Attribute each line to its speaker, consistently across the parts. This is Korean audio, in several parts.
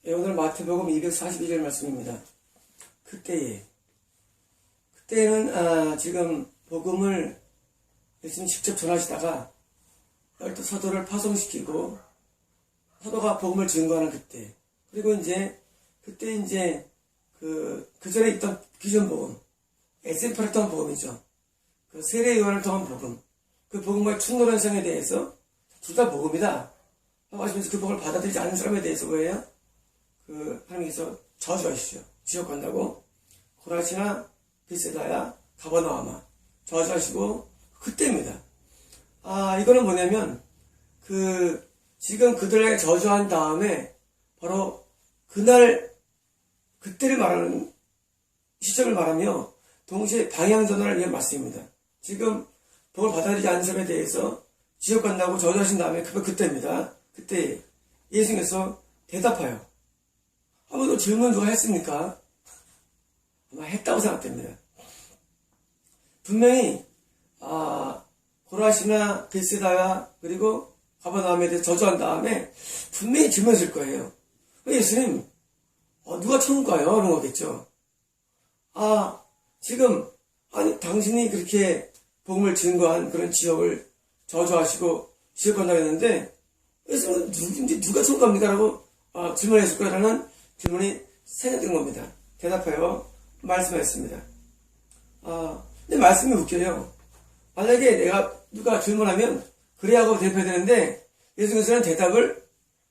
Speaker 1: 예, 오늘 마태복음 242절 말씀입니다. 그때는 지금 복음을 예수님 직접 전하시다가 열두 사도를 파송시키고 사도가 복음을 증거하는 그때, 그리고 그때 그 전에 있던 기존 복음, 엑센파를 통한 복음이죠. 그 세례 요한을 통한 복음, 그 복음과의 충돌한 성에 대해서 둘 다 복음이다 하고 하시면서 그 복음을 받아들이지 않는 사람에 대해서 뭐예요? 하나님께서 저주하시죠. 지옥 간다고. 고라시나 벳사다야 가버나움아 저주하시고 그때입니다. 이거는 뭐냐면 지금 그들에게 저주한 다음에 바로 그때를 말하는 시점을 말하며 동시에 방향전환을 위한 말씀입니다. 지금 복을 받아들이지 않는 사람에 대해서 지옥 간다고 저주하신 다음에 그때입니다. 그때 예수님께서 대답하여. 아무도 질문 누가 했습니까? 아마 했다고 생각됩니다. 분명히 고라시나 벳사다야 그리고 가버나움에 대해서 저주한 다음에 분명히 질문했을 거예요. 예수님, 누가 천국 가요? 그런 거겠죠. 지금 당신이 그렇게 복음을 증거한 그런 지역을 저주하시고 지옥 간다고 했는데 예수님은 누가 천국 갑니까? 라고 질문했을 거라는 질문이 생겼던 겁니다. 대답하여 말씀하셨습니다. 근데 말씀이 웃겨요. 만약에 누가 질문하면 그래야 하고 대답해야 되는데 예수님께서는 대답을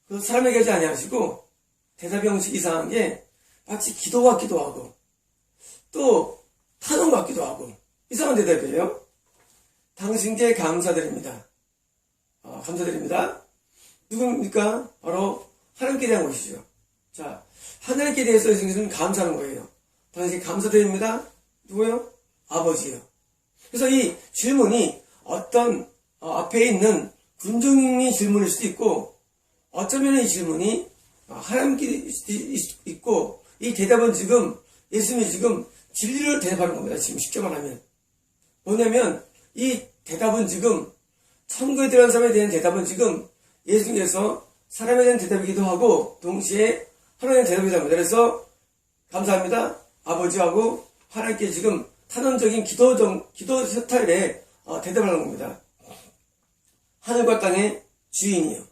Speaker 1: 그 사람에게 하지 아니하시고 대답 형식이 이상한 게 마치 기도 같기도 하고 또 탄원 같기도 하고 이상한 대답이에요. 당신께 감사드립니다. 감사드립니다. 누굽니까? 바로 하나님께 대한 것이죠. 자, 하나님께 대해서 예수님께서는 감사하는 거예요. 당신께 감사드립니다. 누구요? 아버지요. 그래서 이 질문이 어떤 앞에 있는 군중의 질문일 수도 있고 어쩌면 이 질문이 하나님께 있고 이 대답은 지금 예수님이 지금 진리를 대답하는 겁니다. 지금 쉽게 말하면 뭐냐면 이 대답은 지금 천국에 들어간 사람에 대한 대답은 지금 예수님께서 사람에 대한 대답이기도 하고 동시에 하나님의 대답이기도 합니다. 그래서 감사합니다. 아버지하고 하나님께 지금 탄원적인 기도 스타일에 대답을 하는 겁니다. 하늘과 땅의 주인이요.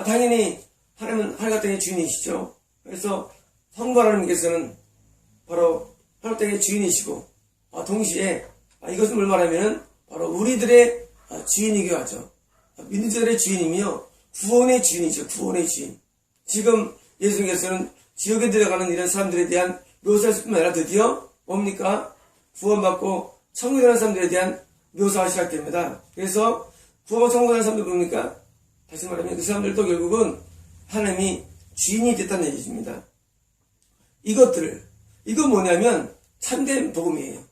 Speaker 1: 당연히 하나님은 하늘과 땅의 주인이시죠. 그래서 성부 하나님께서는 바로 하늘과 땅의 주인이시고 동시에 이것은 뭘 말하면 바로 우리들의 주인이기도 하죠. 믿는 자들의 주인이며 구원의 주인이죠. 구원의 주인. 지금 예수님께서는 지옥에 들어가는 이런 사람들에 대한 묘사할 뿐만 아니라 드디어 뭡니까? 구원받고 천국에 들어가는 사람들에 대한 묘사가 시작됩니다. 그래서 구원받고 천국에 들어가는 사람들 뭡니까? 다시 말하면 그 사람들도 결국은 하나님이 주인이 됐다는 얘기입니다. 이건 뭐냐면 참된 복음이에요.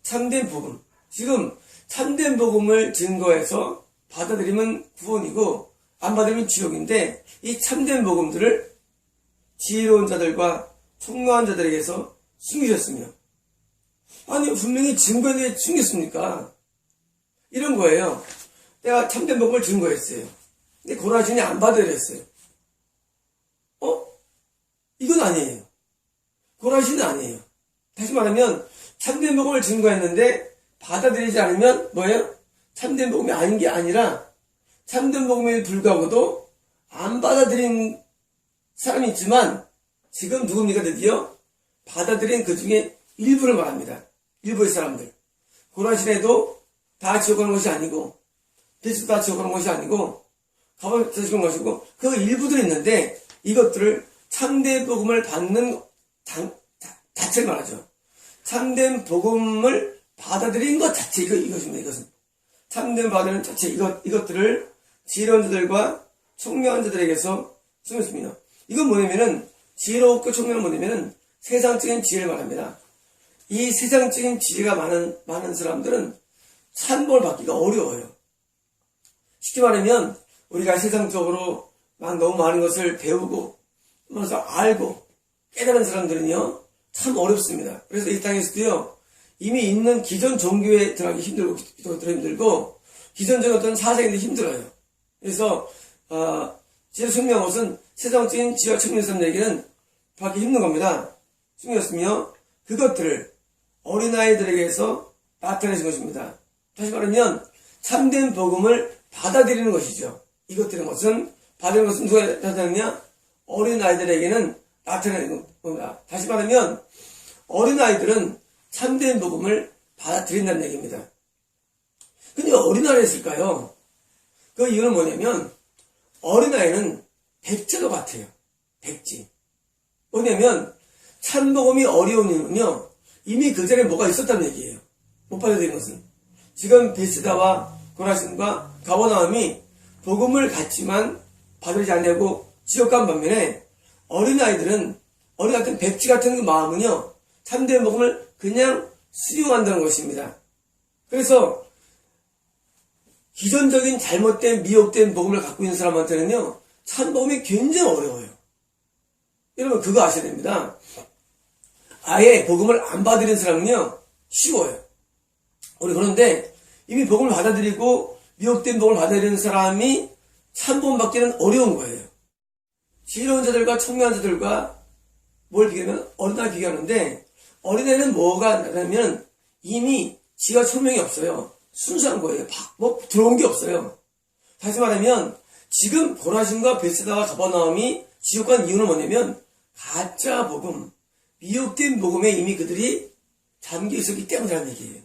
Speaker 1: 참된 복음. 지금 참된 복음을 증거해서 받아들이면 구원이고 안 받으면 지옥인데 이 참된 복음들을 지혜로운 자들과 총명한 자들에게서 숨기셨으며 분명히 증거에 숨겼습니까? 이런 거예요. 내가 참된 복음을 증거했어요. 근데 고라신이 안 받아들였어요. 이건 아니에요. 고라신은 아니에요. 다시 말하면 참된 복음을 증거했는데 받아들이지 않으면 뭐예요? 참된 복음이 아닌 게 아니라 참된 복음에 불구하고도 안 받아들인 사람이 있지만 지금 누굽니까? 드디어 받아들인 그 중에 일부를 말합니다. 일부의 사람들. 고라신에도 다 지옥 가는 것이 아니고 벳사다 다 지옥 가는 것이 아니고 가버나움도 지옥 가는 것이고 그 일부들이 있는데 이것들을 참된 복음을 받는 자체를 말하죠. 참된 복음을 받아들인 것 자체 이것입니다. 이것은 참된 받아들인 자체 이것들을 지혜로운 자들과 총명한 자들에게서 숨겼습니다. 이건 뭐냐면은 지혜롭고 총명은 뭐냐면은 세상적인 지혜를 말합니다. 이 세상적인 지혜가 많은 사람들은 참복을 받기가 어려워요. 쉽게 말하면 우리가 세상적으로 너무 많은 것을 배우고 그래서 알고 깨달은 사람들은요 참 어렵습니다. 그래서 이 땅에서도요 이미 있는 기존 종교에 들어가기 힘들고 기존적인 어떤 사상인데 힘들어요. 그래서 제 숙명한 것은 세상적인 지혜와 청년 사람들에게는 받기 힘든 겁니다. 숙명이었으며 그것들을 어린아이들에게서 나타내신 것입니다. 다시 말하면 참된 복음을 받아들이는 것이죠. 이것들은 것은 받아들이는 것은 누가 나타내느냐? 어린아이들에게는 나타내는 겁니다. 다시 말하면 어린아이들은 참된 복음을 받아들인다는 얘기입니다. 근데 왜 어린아이를 했을까요? 그 이유는 뭐냐면 어린아이는 백제도 같아요. 백지. 뭐냐면 참복음이 어려운 이유는요. 이미 그 전에 뭐가 있었다는 얘기예요. 못 받아들인 것은. 지금 베스다와 고라신과 가버나움이 복음을 갖지만 받아들이지 않냐고 지옥간 반면에 어린아이들은 어린 같은 백지 같은 그 마음은요. 참된 복음을 그냥 수용한다는 것입니다. 그래서 기존적인 잘못된 미혹된 복음을 갖고 있는 사람한테는요. 참복음이 굉장히 어려워요. 여러분 그거 아셔야 됩니다. 아예 복음을 안 받아들이는 사람은요. 쉬워요. 우리 그런데 이미 복음을 받아들이고 미혹된 복음을 받아들이는 사람이 참복음 받기는 어려운 거예요. 지혜로운 자들과 청명한 자들과 뭘 비교하면 어린아이 비교하는데 어린아이는 뭐가 나타나면 이미 지가 청명이 없어요. 순수한 거예요. 뭐 들어온 게 없어요. 다시 말하면 지금 고라신과 베스다와 가버나움이 지옥 간 이유는 뭐냐면 가짜 복음, 미혹된 복음에 이미 그들이 잠겨 있었기 때문이라는 얘기예요.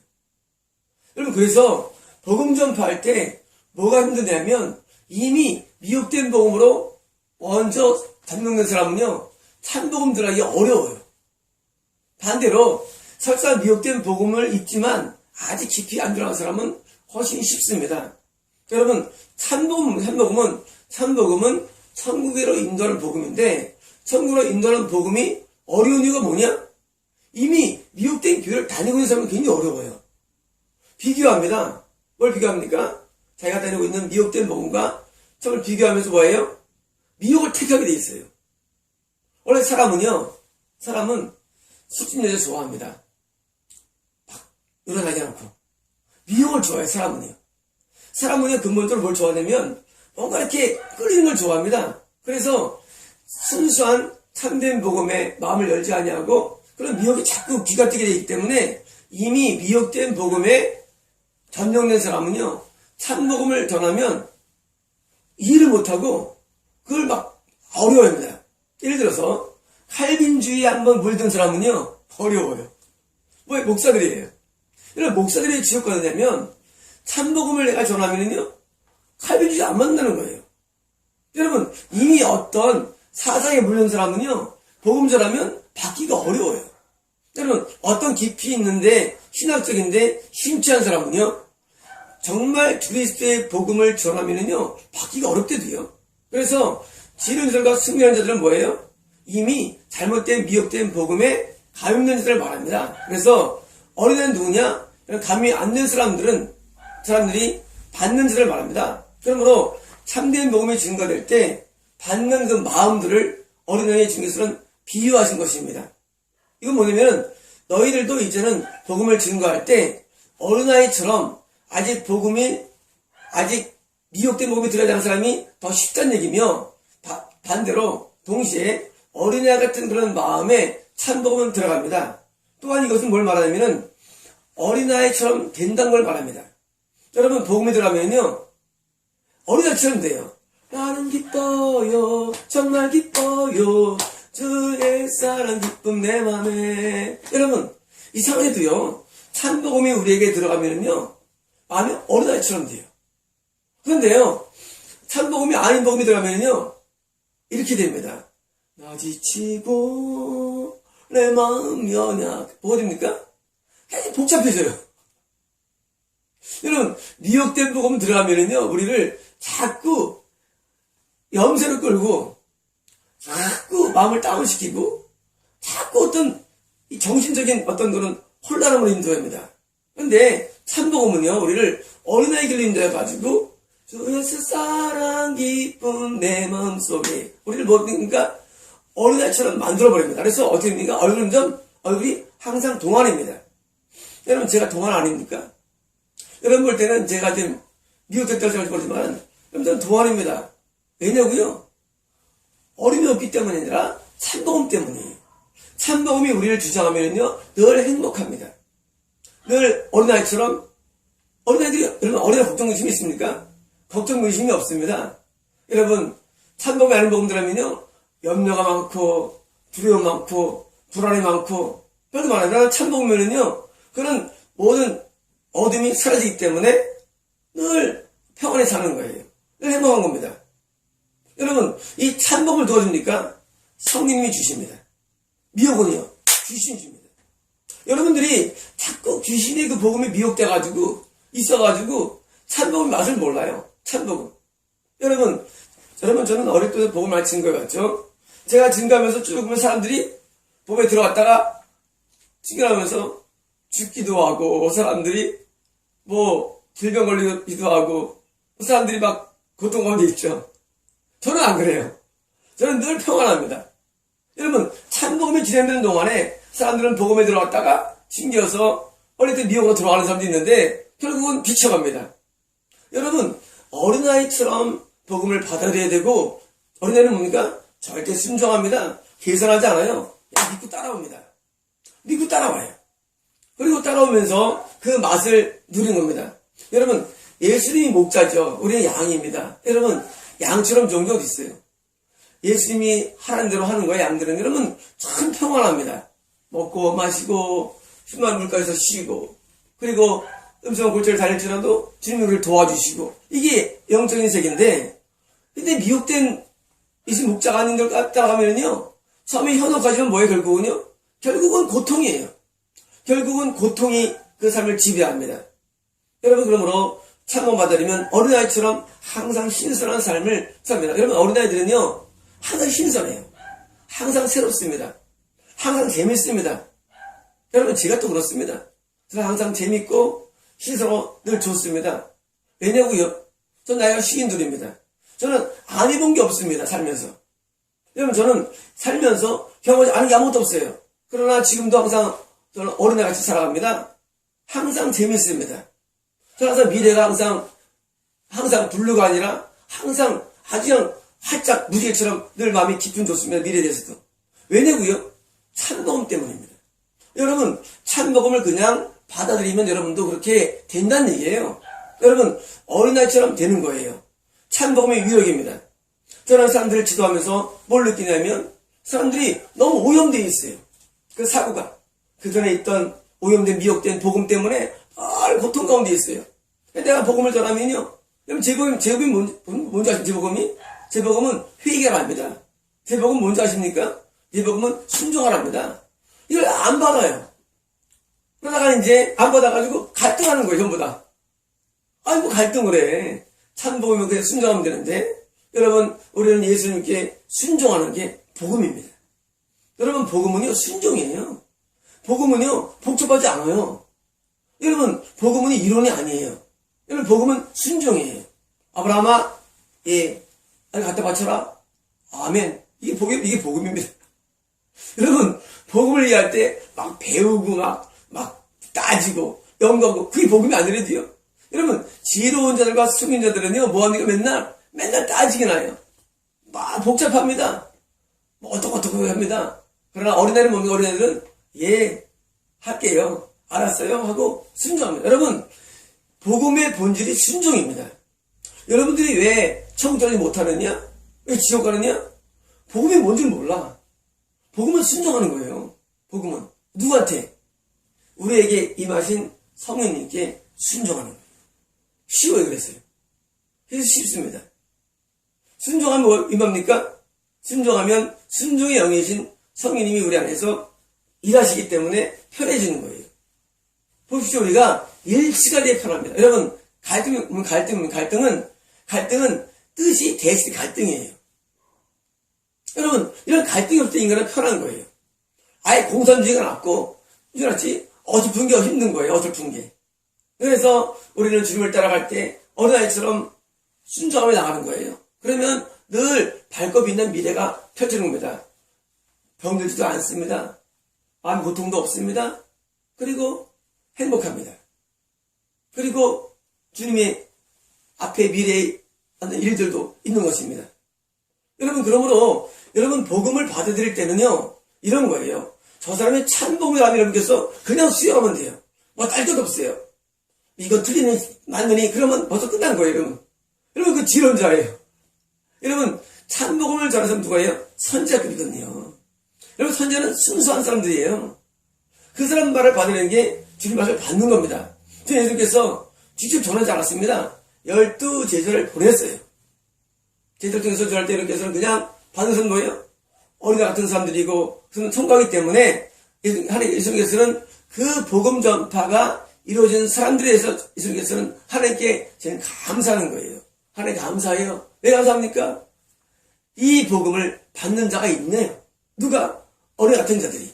Speaker 1: 여러분 그래서 복음 전파할 때 뭐가 힘드냐면 이미 미혹된 복음으로 먼저 잠동된 사람은요 참복음 들어가기 어려워요. 반대로 설사 미혹된 복음을 입지만 아직 깊이 안 들어간 사람은 훨씬 쉽습니다. 여러분 참복음은 천국으로 인도하는 복음인데 천국으로 인도하는 복음이 어려운 이유가 뭐냐? 이미 미혹된 교회를 다니고 있는 사람은 굉장히 어려워요. 비교합니다. 뭘 비교합니까? 자기가 다니고 있는 미혹된 복음과 저걸 비교하면서 뭐예요? 미혹을 택하게 돼 있어요. 원래 사람은 숙집 여자 좋아합니다. 막 일어나지 않고. 미혹을 좋아해요, 사람은요, 근본적으로 뭘 좋아하냐면 뭔가 이렇게 끌리는 걸 좋아합니다. 그래서 순수한 참된 복음에 마음을 열지 아니하고 그런 미혹이 자꾸 귀가 뜨게 되기 때문에 이미 미혹된 복음에 전정된 사람은요, 참복음을 전하면 이해를 못하고 그걸 막 어려워합니다. 예를 들어서 칼빈주의에 한번 물든 사람은요, 어려워요. 뭐 목사들이에요. 여러분 목사들이 지옥 가느냐면 참복음을 내가 전하면요, 칼빈주의 안 만나는 거예요. 여러분 이미 어떤 사상에 물든 사람은요, 복음 전하면 받기가 어려워요. 여러분 어떤 깊이 있는데 신학적인데 심취한 사람은요 정말 그리스도의 복음을 전하면은요 받기가 어렵대도요. 그래서 지른자들과 승리한 자들은 뭐예요? 이미 잘못된 미혹된 복음에 감염된 자들을 말합니다. 그래서 어린애는 누구냐? 감이 안 된 사람들이 받는 자들을 말합니다. 그러므로 참된 복음이 증거될 때 받는 그 마음들을 어린애의 증거에서는 비유하신 것입니다. 이건 뭐냐면 너희들도 이제는 복음을 증거할 때 어린아이처럼 아직 미혹된 복음이 들어가지 않은 사람이 더 쉽다는 얘기며 반대로 동시에 어린애 같은 그런 마음에 참복음은 들어갑니다. 또한 이것은 뭘 말하냐면은 어린아이처럼 된다는 걸 말합니다. 여러분 복음이 들어가면요 어린아이처럼 돼요. 나는 기뻐요, 정말 기뻐요, 주의 사랑 기쁨 내 맘에. 여러분 이상해도요 참복음이 우리에게 들어가면요 마음이 어린아이처럼 돼요. 그런데요 참복음이 아닌 복음이 들어가면요 이렇게 됩니다. 나 지치고 내 마음 연약. 뭐가 됩니까? 굉장히 복잡해져요. 여러분 미혹된 복음 들어가면요 우리를 자꾸 염세를 끌고 자꾸 마음을 다운시키고 자꾸 어떤 정신적인 어떤 그런 혼란함으로 인도합니다. 그런데 참복음은요 우리를 어린아이 길로 인도해가지고 주의 사랑 기쁨 내 마음속에 우리를 뭐든가 어린아이처럼 만들어버립니다. 그래서 어떻게 됩니까? 얼굴이 항상 동안입니다. 여러분 제가 동안 아닙니까? 여러분 볼 때는 제가 지금 미국에 떨어져 모르지만 여러분 저는 동안입니다. 왜냐고요? 어림이 없기 때문이 아니라 참복음 때문이에요. 참복음이 우리를 주장하면요 늘 행복합니다. 늘 어린아이처럼 어린아이들이 여러분 어린아이 걱정 의심이 있습니까? 걱정 의심이 없습니다. 여러분 참복음이 아닌 복음 들으면요 염려가 많고 두려움 많고 불안이 많고 별거 많아요. 그러나 참복음에는요 그런 모든 어둠이 사라지기 때문에 늘 평안히 사는 거예요. 늘 행복한 겁니다. 여러분 이 참복음을 도와줍니까? 성령님이 주십니다. 미혹은요 귀신이 줍니다. 여러분들이 자꾸 귀신의 그 복음에 미혹돼가지고 있어가지고 참복음 맛을 몰라요. 참복음. 여러분 저는 어릴 때 복음 많이 증거해 왔죠. 제가 증거하면서 쭉 보면 사람들이 복음에 들어갔다가 증거하면서 죽기도 하고 사람들이 뭐 질병 걸리기도 하고 사람들이 막 고통 가운데 있죠. 저는 안 그래요. 저는 늘 평안합니다. 여러분 참복음이 진행되는 동안에 사람들은 복음에 들어갔다가 튕겨서 어릴 때 미혹으로 들어가는 사람도 있는데 결국은 비쳐갑니다. 여러분 어린아이처럼 복음을 받아들여야 되고 어린아이는 뭡니까? 절대 순종합니다. 계산하지 않아요. 그냥 믿고 따라옵니다. 믿고 따라와요. 그리고 따라오면서 그 맛을 누린 겁니다. 여러분 예수님이 목자죠. 우리는 양입니다. 여러분 양처럼 좋은 게 어디 있어요? 예수님이 하라는 대로 하는 거예요. 양들은 여러분 참 평안합니다. 먹고 마시고 흉한 물가에서 쉬고 그리고 음성한 골짜기를 달릴지라도 주님이 우리를 도와주시고 이게 영적인 세계인데 근데 미혹된 예수 목자가 아닌 걸 따라가면요 처음에 현혹하시면 뭐예요? 결국은 고통이에요. 결국은 고통이 그 삶을 지배합니다. 여러분 그러므로 참고 받아들이면 어린아이처럼 항상 신선한 삶을 삽니다. 여러분 어린아이들은요 항상 신선해요. 항상 새롭습니다. 항상 재밌습니다. 여러분 제가 또 그렇습니다. 저는 항상 재밌고 신선하고 늘 좋습니다. 왜냐고요? 전 나이가 52입니다. 저는 안 해본 게 없습니다. 살면서. 여러분 저는 살면서 경험하지 않은 게 아무것도 없어요. 그러나 지금도 항상 저는 어린아이같이 살아갑니다. 항상 재밌습니다. 저는 항상 미래가 항상 블루가 아니라 항상 아주 그냥 활짝 무지개처럼 늘 마음이 깊은 좋습니다. 미래에 대해서도. 왜냐고요? 참복음 때문입니다. 여러분 참복음을 그냥 받아들이면 여러분도 그렇게 된다는 얘기예요. 여러분 어린아이처럼 되는 거예요. 참복음의 위력입니다. 저는 사람들을 지도하면서 뭘 느끼냐면 사람들이 너무 오염되어 있어요. 그 사고가 그 전에 있던 오염된 미혹된 복음 때문에 고통 가운데 있어요. 내가 복음을 전하면요 여러분 제복음이 뭔지 아십니까? 제 복음은 회개랍니다. 제 복음은 뭔지 아십니까? 제 복음은 순종하랍니다. 이걸 안 받아요. 그러다가 이제 안 받아가지고 갈등하는 거예요. 전부 다. 아니 뭐 갈등을 해. 참복음이면 그냥 순종하면 되는데 여러분 우리는 예수님께 순종하는 게 복음입니다. 여러분 복음은요 순종이에요. 복음은요 복잡하지 않아요. 여러분 복음은 이론이 아니에요. 여러분 복음은 순종이에요. 아브라함아 아니 갖다 바쳐라. 아멘. 이게 복음입니다. 여러분 복음을 이해할 때 막 배우고 막 따지고 연구하고 그게 복음이 아니래도요. 여러분 지혜로운 자들과 숙인 자들은요 뭐합니까? 맨날 따지긴 해요. 막 복잡합니다. 뭐 어떻게 합니다. 그러나 어린애는 뭡니까? 어린애들은 할게요. 알았어요 하고 순종합니다. 여러분 복음의 본질이 순종입니다. 여러분들이 왜 천국 들어가지 못하느냐? 왜 지옥 가느냐? 복음이 뭔지 몰라. 복음은 순종하는 거예요. 복음은 누구한테? 우리에게 임하신 성령님께 순종하는 거예요. 쉬워요. 그랬어요. 그래서 쉽습니다. 순종하면 뭐 임합니까? 순종하면 순종의 영이신 성령님이 우리 안에서 일하시기 때문에 편해지는 거예요. 보십시오. 우리가 일치가 되어 편합니다. 여러분 갈등은 뜻이 대시 갈등이에요. 여러분 이런 갈등이 없을 때 인간은 편한 거예요. 아예 공산주의가 낫고 이렇지 어설픈 게 힘든 거예요. 어설픈 게. 그래서 우리는 주님을 따라갈 때 어린아이처럼 순종하며 나가는 거예요. 그러면 늘 밝고 빛난 미래가 펼쳐지는 겁니다. 병들지도 않습니다. 마음 고통도 없습니다. 그리고 행복합니다. 그리고 주님의 앞에 미래에 하는 일들도 있는 것입니다. 여러분 그러므로 여러분 복음을 받아들일 때는요 이런 거예요. 저 사람이 참 복음을 안 믿겠어 그냥 수용하면 돼요. 뭐 딸 것 없어요. 이거 틀리는 맞느니 그러면 벌써 끝난 거예요. 여러분 그 지론자예요. 여러분 참 복음을 전하는 사람 누가예요? 선지자급이거든요. 여러분 선지자는 순수한 사람들이에요. 그 사람 말을 받으려는 게 주님 말을 받는 겁니다. 주 예수께서 직접 전하지 않았습니다. 12 제자를 보냈어요. 제자를 통해서 전할 때 이렇게서는 그냥 받는 사람 뭐예요? 어린아 같은 사람들이고 그는 청구하기 때문에 예수님께서는 그 복음 전파가 이루어진 사람들에 대해서 예수님께서는 하나님께 저는 감사하는 거예요. 하나님 감사해요. 왜 감사합니까? 이 복음을 받는 자가 있네요. 누가? 어린 같은 자들이.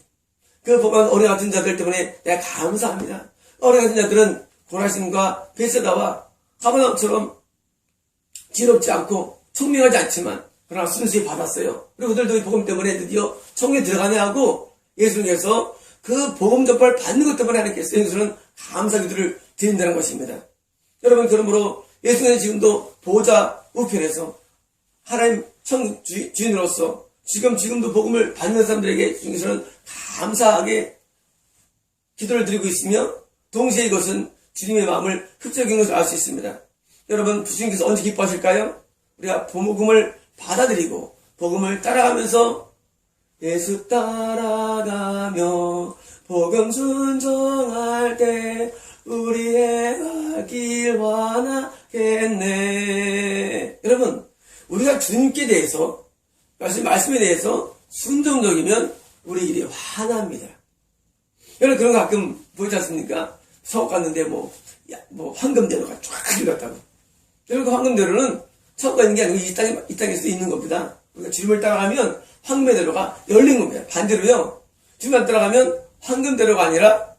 Speaker 1: 그 복음한 어린 같은 자들 때문에 내가 감사합니다. 어린 같은 자들은 고라신과 베세다와 가버나움처럼 지혜롭지 않고聰明하지 않지만 그러나 순수히 받았어요. 그리고 그들도 이 복음 때문에 드디어 천국에 들어가냐 하고 예수님께서 그 복음 전파를 받는 것 때문에 하나님께서 예수는 감사 기도를 드린다는 것입니다. 여러분 그러므로 예수님은 지금도 보좌 우편에서 하나님 천국 주인으로서 지금도 복음을 받는 사람들에게 주님께서는 감사하게 기도를 드리고 있으며 동시에 이것은 주님의 마음을 흡족인 것을 알 수 있습니다. 여러분 주님께서 언제 기뻐하실까요? 우리가 복음을 받아들이고 복음을 따라가면서 예수 따라가며 복음 순종할 때 우리의 길 환하겠네. 여러분 우리가 주님께 대해서 말씀에 대해서 순종적이면 우리 일이 환합니다. 여러분 그런 거 가끔 보이지 않습니까? 서울 갔는데 뭐 황금대로가 쫙 일었다고. 여러분 그 황금대로는 서울 있는 게 아니고 이 땅에서 있는 겁니다. 우리가 주님을 따라가면 황금대로가 열린 겁니다. 반대로요. 주님만 따라가면 황금대로가 아니라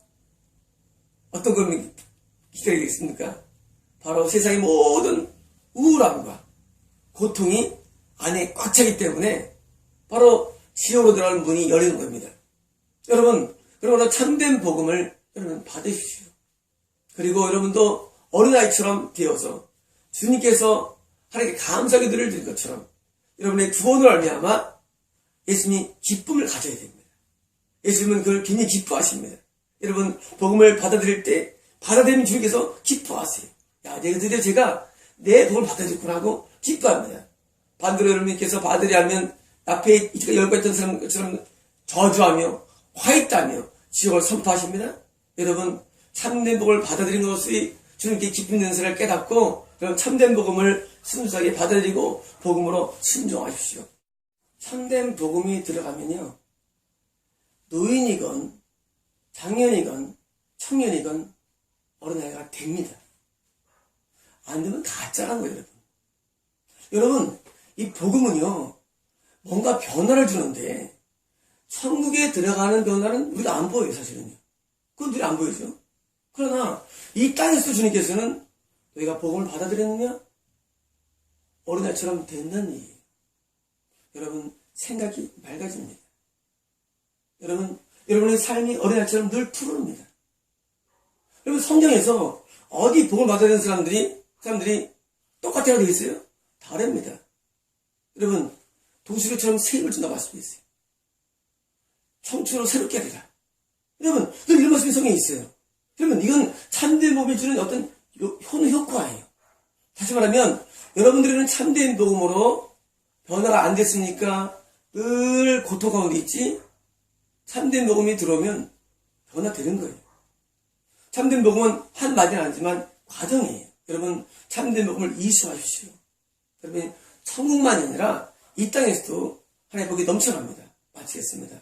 Speaker 1: 어떤 걸 기다리겠습니까? 바로 세상의 모든 우울함과 고통이 안에 꽉 차기 때문에 바로 지옥으로 들어가는 문이 열리는 겁니다. 여러분, 그러므로 참된 복음을 여러분 받으십시오. 그리고 여러분도 어린아이처럼 되어서 주님께서 하나님께 감사 기도를 드린 것처럼 여러분의 구원을 알미암아 예수님이 기쁨을 가져야 됩니다. 예수님은 그걸 굉장히 기뻐하십니다. 여러분 복음을 받아들일 때 받아들이면 주님께서 기뻐하세요. 야, 드디어 제가 내 복음을 받아들였구나 하고 기뻐합니다. 반대로 여러분께서 받으려 하면 앞에 이제가 열과 있던 사람처럼 저주하며 화있다며 지옥을 선포하십니다. 여러분 참된 복음을 받아들인 것이 주님께 기쁨 연세를 깨닫고 그럼 참된 복음을 순수하게 받아들이고 복음으로 순종하십시오. 참된 복음이 들어가면요 노인이건 장년이건 청년이건 어린아이가 됩니다. 안 되면 가짜라는 거예요. 여러분 이 복음은요 뭔가 변화를 주는데 천국에 들어가는 변화는 우리가 안 보여요. 사실은요. 그건 우리가 안 보이죠. 그러나 이 땅에서 주님께서는 너희가 복음을 받아들였느냐? 어린아이처럼 된다는 얘기예요. 여러분 생각이 맑아집니다. 여러분의 삶이 어린아이처럼 늘 푸릅니다. 여러분 성경에서 어디 복음을 받아들이는 사람들이 똑같아야 되겠어요? 다릅니다. 여러분 도시로처럼 세입을 준다고 할 수도 있어요. 청춘으로 새롭게 하리라. 여러분 늘 이런 말씀이 성경에 있어요. 여러분 이건 참된 복음이 주는 어떤 효능 효과예요. 다시 말하면 여러분들은 참된 복음으로 변화가 안 됐으니까 늘 고통 가운데 있지. 참된 복음이 들어오면 변화되는 거예요. 참된 복음은 한마디는 아니지만 과정이에요. 여러분 참된 복음을 이수하십시오. 여러분 천국만이 아니라 이 땅에서도 하나님의 복이 넘쳐납니다. 마치겠습니다.